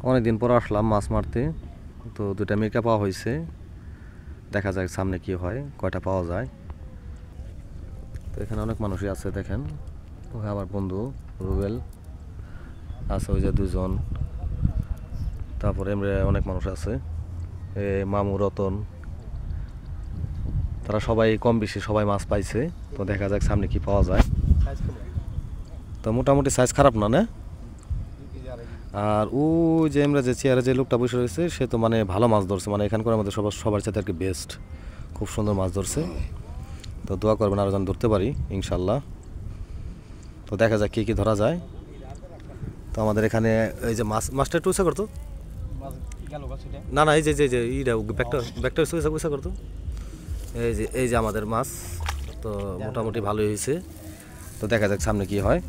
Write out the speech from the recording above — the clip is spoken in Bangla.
অনেকদিন পর আসলাম মাছ মারতে, তো দুটা মিরকা পাওয়া হয়েছে। দেখা যাক সামনে কি হয়, কয়টা পাওয়া যায়। তো এখানে অনেক মানুষই আছে দেখেন, ওখানে আমার বন্ধু রুবেল আছে, ওই যে দুজন, তারপরে এমনি অনেক মানুষ আছে, মামু রতন, তারা সবাই কম বেশি সবাই মাছ পাইছে। তো দেখা যাক সামনে কি পাওয়া যায়। তো মোটামুটি সাইজ খারাপ না, না? আর ও যে আমরা যে চেয়ারে যে লোকটা বসে রয়েছে সে তো মানে ভালো মাছ ধরছে, মানে এখানকার আমাদের সবার সাথে আর কি বেস্ট, খুব সুন্দর মাছ ধরছে। তো দোয়া করবেন আরো যেন ধরতে পারি ইনশাল্লাহ। তো দেখা যাক কি কি ধরা যায়। তো আমাদের এখানে এই যে মাছটা একটু উঁচা করতো, না না এই যে যে যে ইটা ব্যাগটা উঁচা করতো। এই যে আমাদের মাছ, তো মোটামুটি ভালোই হয়েছে। তো দেখা যাক সামনে কি হয়।